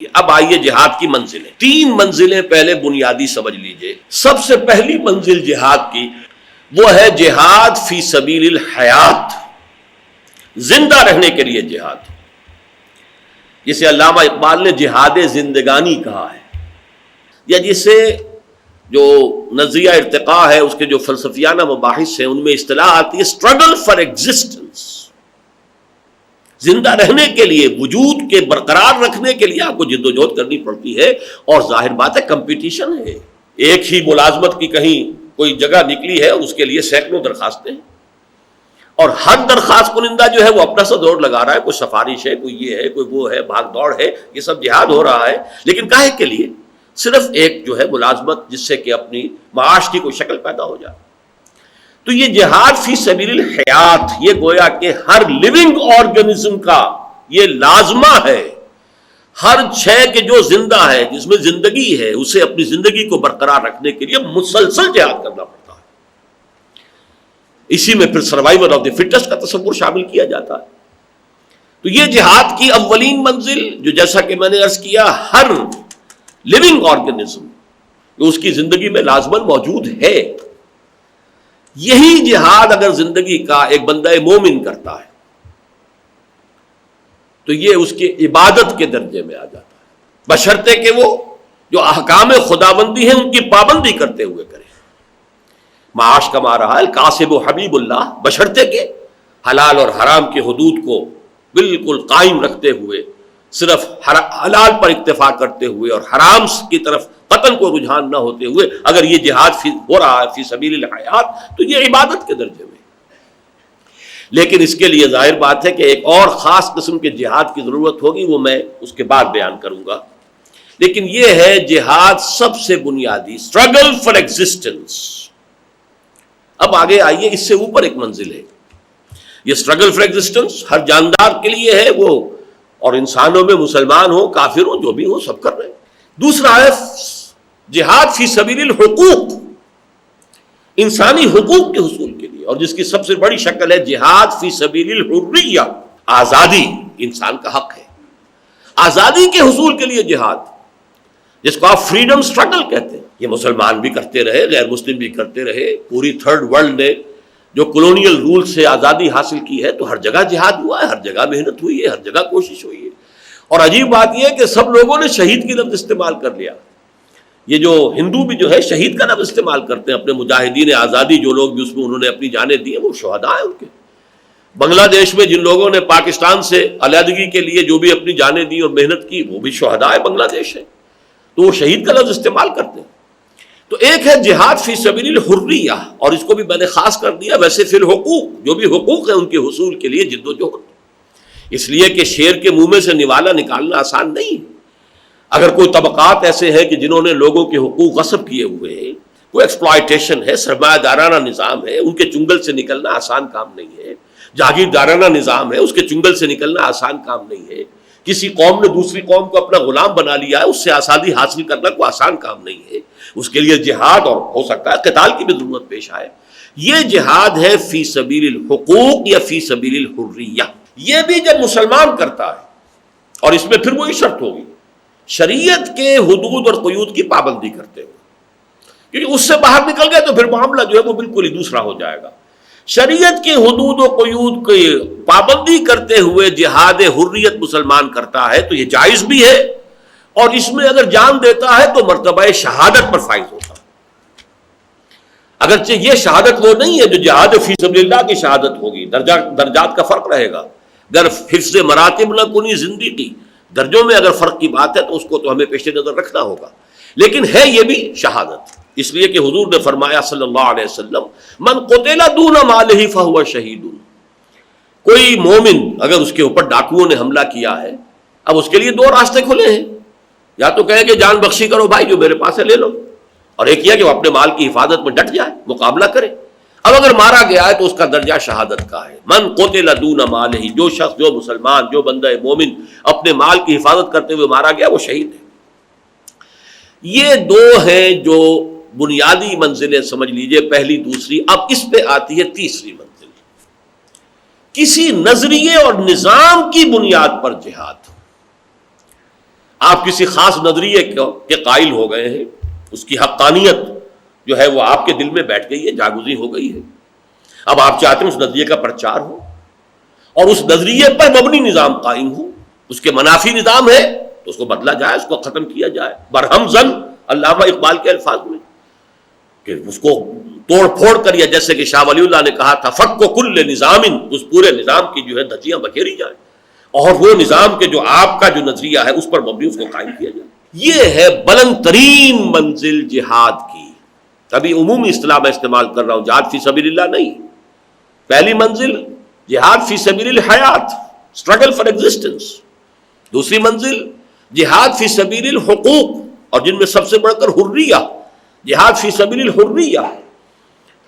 اب آئیے جہاد کی منزلیں، 3 منزلیں پہلے بنیادی سمجھ لیجئے۔ سب سے پہلی منزل جہاد کی وہ ہے جہاد فی سبیل الحیات، زندہ رہنے کے لیے جہاد، جسے علامہ اقبال نے جہاد زندگانی کہا ہے، یا جسے جو نظریہ ارتقاء ہے اس کے جو فلسفیانہ مباحث ہیں ان میں اصطلاح آتی ہے اسٹرگل فار ایگزسٹنس، زندہ رہنے کے لیے، وجود کے برقرار رکھنے کے لیے آپ کو جد و جہد کرنی پڑتی ہے، اور ظاہر بات ہے کمپٹیشن ہے، ایک ہی ملازمت کی کہیں کوئی جگہ نکلی ہے اور اس کے لیے سینکڑوں درخواستیں ہیں، اور ہر درخواست کنندہ جو ہے وہ اپنا سا دوڑ لگا رہا ہے، کوئی سفارش ہے، کوئی یہ ہے، کوئی وہ ہے، بھاگ دوڑ ہے، یہ سب جہاد ہو رہا ہے، لیکن کاہے کے لیے؟ صرف ایک جو ہے ملازمت جس سے کہ اپنی معاش کی کوئی شکل پیدا ہو جائے۔ تو یہ جہاد فی سبیل الحیات، یہ گویا کہ ہر لیونگ آرگنزم کا یہ لازمہ ہے، ہر شے کے جو زندہ ہے، جس میں زندگی ہے، اسے اپنی زندگی کو برقرار رکھنے کے لیے مسلسل جہاد کرنا پڑتا ہے۔ اسی میں پھر سروائیول آف دی فٹسٹ کا تصور شامل کیا جاتا ہے۔ تو یہ جہاد کی اولین منزل، جو جیسا کہ میں نے عرض کیا ہر لیونگ آرگنزم جو اس کی زندگی میں لازماً موجود ہے، یہی جہاد اگر زندگی کا ایک بندہ مومن کرتا ہے تو یہ اس کی عبادت کے درجے میں آ جاتا ہے، بشرطے کہ وہ جو احکام خداوندی ہیں ان کی پابندی کرتے ہوئے کرے۔ معاش کما رہا ہے الکاسب و حبیب اللہ، بشرطے کہ حلال اور حرام کی حدود کو بالکل قائم رکھتے ہوئے، صرف حلال پر اکتفا کرتے ہوئے اور حرام کی طرف قطن کو رجحان نہ ہوتے ہوئے اگر یہ جہاد ہو رہا ہے فی سبیل الحیات تو یہ عبادت کے درجے میں۔ لیکن اس کے لیے ظاہر بات ہے کہ ایک اور خاص قسم کے جہاد کی ضرورت ہوگی، وہ میں اس کے بعد بیان کروں گا، لیکن یہ ہے جہاد سب سے بنیادی، اسٹرگل فار ایگزسٹنس۔ اب آگے آئیے، اس سے اوپر ایک منزل ہے، یہ اسٹرگل فار ایگزسٹنس ہر جاندار کے لیے ہے، وہ اور انسانوں میں مسلمان ہوں کافر ہوں جو بھی ہوں سب کر رہے ہیں۔ دوسرا ہے جہاد فی سبیل الحقوق، انسانی حقوق کے حصول کے لیے، اور جس کی سب سے بڑی شکل ہے جہاد فی سبیل الحریہ، آزادی انسان کا حق ہے، آزادی کے حصول کے لیے جہاد، جس کو آپ فریڈم سٹرگل کہتے ہیں۔ یہ مسلمان بھی کرتے رہے، غیر مسلم بھی کرتے رہے، پوری تھرڈ ورلڈ نے جو کولونیل رول سے آزادی حاصل کی ہے تو ہر جگہ جہاد ہوا ہے، ہر جگہ محنت ہوئی ہے، ہر جگہ کوشش ہوئی ہے، اور عجیب بات یہ ہے کہ سب لوگوں نے شہید کی لفظ استعمال کر لیا۔ یہ جو ہندو بھی جو ہے شہید کا لفظ استعمال کرتے ہیں، اپنے مجاہدین آزادی جو لوگ بھی اس میں انہوں نے اپنی جانیں دی ہیں وہ شہداء ہیں ان کے۔ بنگلہ دیش میں جن لوگوں نے پاکستان سے علیحدگی کے لیے جو بھی اپنی جانیں دی اور محنت کی وہ بھی شہداء بنگلہ دیش ہے، تو وہ شہید کا لفظ استعمال کرتے ہیں۔ تو ایک ہے جہاد فی سبیل الحریہ، اور اس کو بھی میں نے خاص کر دیا ویسے فی الحقوق، جو بھی حقوق ہیں ان کے حصول کے لیے جد و جہد، اس لیے کہ شیر کے منہ میں سے نوالا نکالنا آسان نہیں ہے۔ اگر کوئی طبقات ایسے ہیں کہ جنہوں نے لوگوں کے حقوق غصب کیے ہوئے ہیں، کوئی ایکسپلائٹیشن ہے، سرمایہ دارانہ نظام ہے، ان کے چنگل سے نکلنا آسان کام نہیں ہے، جاگیردارانہ نظام ہے، اس کے چنگل سے نکلنا آسان کام نہیں ہے، کسی قوم نے دوسری قوم کو اپنا غلام بنا لیا ہے، اس سے آزادی حاصل کرنا کوئی آسان کام نہیں ہے، اس کے لیے جہاد اور ہو سکتا ہے قتال کی بھی ضرورت پیش آئے۔ یہ جہاد ہے فی سبیل الحقوق یا فی سبیل الحریہ، یہ بھی جب مسلمان کرتا ہے، اور اس میں پھر وہی شرط ہوگی شریعت کے حدود اور قیود کی پابندی کرتے ہوئے، کیونکہ اس سے باہر نکل گئے تو پھر معاملہ جو ہے وہ بالکل ہی دوسرا ہو جائے گا۔ شریعت کے حدود و قیود کی پابندی کرتے ہوئے جہاد حریت مسلمان کرتا ہے تو یہ جائز بھی ہے، اور اس میں اگر جان دیتا ہے تو مرتبہ شہادت پر فائز ہوتا ہے۔ اگرچہ یہ شہادت وہ نہیں ہے جو جہاد فی سبیل اللہ کی شہادت ہوگی، درجات کا فرق رہے گا، اگر حفظ مراتب نہ کنی زندگی، درجوں میں اگر فرق کی بات ہے تو اس کو تو ہمیں پیش نظر رکھنا ہوگا، لیکن ہے یہ بھی شہادت، اس لیے کہ حضور نے فرمایا صلی اللہ علیہ وسلم من قتل دون مالہ فہو شہید، کوئی مومن اگر اس کے اوپر ڈاکوؤں نے حملہ کیا ہے، اب اس کے لیے 2 راستے کھلے ہیں، یا تو کہیں کہ جان بخشی کرو بھائی جو میرے پاس ہے لے لو، اور ایک یہ کہ وہ اپنے مال کی حفاظت میں ڈٹ جائے، مقابلہ کرے۔ اب اگر مارا گیا ہے تو اس کا درجہ شہادت کا ہے، من قتل دون مالہ، جو شخص، جو مسلمان، جو بندہ مومن اپنے مال کی حفاظت کرتے ہوئے مارا گیا وہ شہید ہے۔ یہ 2 ہیں جو بنیادی منزلیں سمجھ لیجئے، پہلی دوسری۔ اب اس پہ آتی ہے تیسری منزل، کسی نظریے اور نظام کی بنیاد پر جہاد۔ آپ کسی خاص نظریے کے قائل ہو گئے ہیں، اس کی حقانیت جو ہے وہ آپ کے دل میں بیٹھ گئی ہے، جاگزی ہو گئی ہے. اب آپ چاہتے ہیں اس نظریے کا پرچار ہو اور اس نظریے پر مبنی نظام قائم ہو. اس کے منافی نظام ہے تو اس کو بدلا جائے، اس کو ختم کیا جائے. برہم زن علامہ اقبال کے الفاظ میں کہ اس کو توڑ پھوڑ کر، یا جیسے کہ شاہ ولی اللہ نے کہا تھا فک و کل نظام، اس پورے نظام کی جو ہے دھجیاں بکھیری جائیں اور وہ نظام کے جو آپ کا جو نظریہ ہے اس پر مبنی اس کو قائم کیا جائے. یہ ہے بلند ترین منزل جہاد کی. ابھی عمومی اصطلاح میں استعمال کر رہا ہوں، جہاد فی سبیل اللہ نہیں. پہلی منزل جہاد فی سبیل الحیات، اسٹرگل فار ایگزسٹنس. دوسری منزل جہاد فی سبیل الحقوق، اور جن میں سب سے بڑھ کر حریہ، جہاد فی سبیل الحریہ.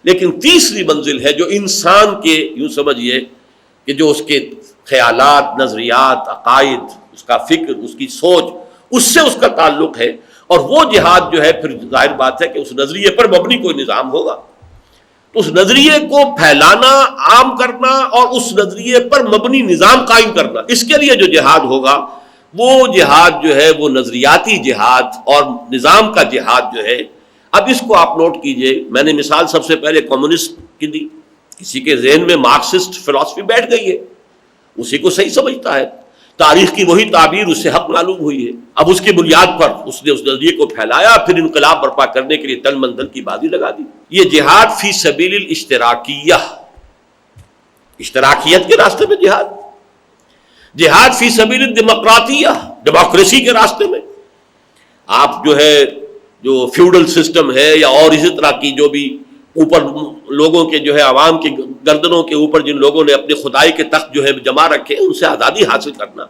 لیکن تیسری منزل ہے جو انسان کے، یوں سمجھیے کہ جو اس کے خیالات، نظریات، عقائد، اس کا فکر، اس کی سوچ، اس سے اس کا تعلق ہے. اور وہ جہاد جو ہے پھر ظاہر بات ہے کہ اس نظریے پر مبنی کوئی نظام ہوگا، تو اس نظریے کو پھیلانا، عام کرنا اور اس نظریے پر مبنی نظام قائم کرنا، اس کے لیے جو جہاد ہوگا وہ جہاد جو ہے وہ نظریاتی جہاد اور نظام کا جہاد جو ہے. اب اس کو آپ نوٹ کیجئے، میں نے مثال سب سے پہلے کمیونسٹ کی دی. کسی کے ذہن میں مارکسسٹ فلسفی بیٹھ گئی ہے، اسی کو صحیح سمجھتا ہے، تاریخ کی وہی تعبیر اس سے حق معلوم ہوئی ہے. اب اس کی بنیاد پر اس نے اس نظریے کو پھیلایا، پھر انقلاب برپا کرنے کے لیے تن من دھن کی بازی لگا دی. یہ جہاد فی سبیل الاشتراکیہ، اشتراکیت کے راستے میں جہاد. جہاد فی سبیل الڈیموکراتیہ، ڈیموکریسی کے راستے میں. آپ جو ہے جو فیوڈل سسٹم ہے یا اور اسی طرح کی جو بھی اوپر لوگوں کے جو ہے عوام کی گردنوں کے اوپر جن لوگوں نے اپنے خدائی کے تخت جو ہے جما رکھے، ان سے آزادی حاصل کرنا،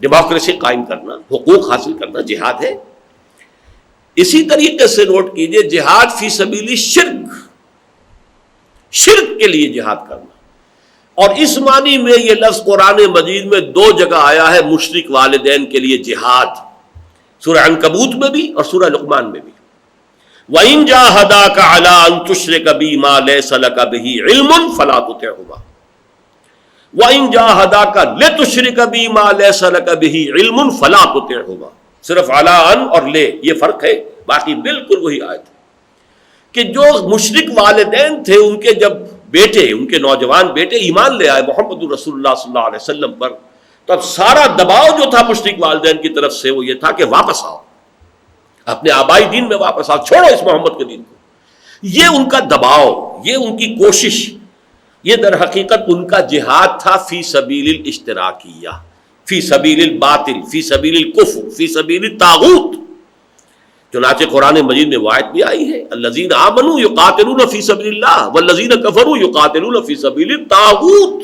ڈیموکریسی قائم کرنا، حقوق حاصل کرنا جہاد ہے. اسی طریقے سے نوٹ کیجئے جہاد فی سبیل شرک، شرک کے لیے جہاد کرنا. اور اس معنی میں یہ لفظ قرآن مجید میں 2 جگہ آیا ہے، مشرک والدین کے لیے جہاد، سورہ عنکبوت میں بھی اور سورہ لقمان میں بھی. وَإِن جَاهَدَاكَ عَلَىٰ أَن تُشْرِكَ بِي مَا لَيْسَ لَكَ بِهِ عِلْمٌ فَلَا تُطِعْهُمَا وَإِن جَاهَدَاكَ لِتُشْرِكَ بِي مَا لَيْسَ لَكَ بِهِ عِلْمٌ فَلَا تُطِعْهُمَا. صرف عَلَىٰ أَن اور لے یہ فرق ہے، باقی بالکل وہی آیت ہے کہ جو مشرک والدین تھے ان کے جب بیٹے، ان کے نوجوان بیٹے ایمان لے آئے محمد رسول اللہ صلی اللہ علیہ وسلم پر، تو اب سارا دباؤ جو تھا مشرک والدین کی طرف سے وہ یہ تھا کہ واپس آؤ، اپنے آبائی دین میں واپس آؤ، چھوڑو اس محمد کے دین کو. یہ ان کا دباؤ، یہ ان کی کوشش، یہ در حقیقت ان کا جہاد تھا فی سبیل الاشتراکیہ، فی سبیل الباطل، فی سبیل الکفر، فی سبیل الطاغوت. چنانچہ قرآن مجید میں وہ آیت بھی آئی ہے الذین آمنوا یقاتلون فی سبیل اللہ والذین کفروا یقاتلون فی سبیل الطاغوت.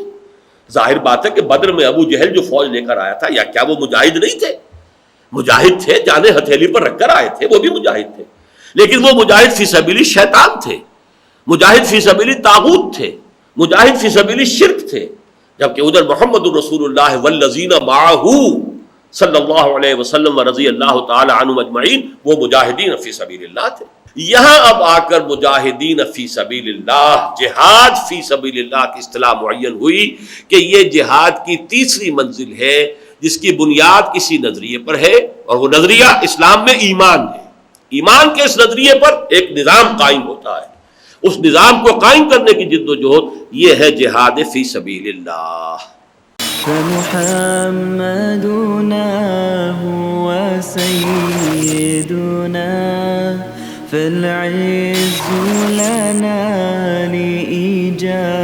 ظاہر بات ہے کہ بدر میں ابو جہل جو فوج لے کر آیا تھا، یا کیا وہ مجاہد نہیں تھے؟ مجاہد تھے، جانیں ہتھیلی پر رکھ کر آئے تھے، وہ بھی مجاہد تھے، لیکن وہ مجاہد فی سبیل شیطان تھے، مجاہد فی سبیل طاغوت تھے، مجاہد فی سبیل شرک تھے. جبکہ ادھر محمد رسول اللہ والذین معہ صلی اللہ علیہ وسلم ورضی اللہ تعالی عنہم اجمعین، وہ مجاہدین فی سبیل اللہ تھے. یہاں اب آ کر مجاہدین فی سبیل اللہ، جہاد فی سبیل اللہ کی اصطلاح معین ہوئی کہ یہ جہاد کی تیسری منزل ہے جس کی بنیاد کسی نظریے پر ہے، اور وہ نظریہ اسلام میں ایمان ہے. ایمان کے اس نظریے پر ایک نظام قائم ہوتا ہے، اس نظام کو قائم کرنے کی جد و جہد یہ ہے جہاد فی سبیل اللہ. فمحمدنا هو سيدنا فالعز لنا لإجابته.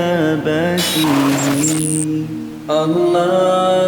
الله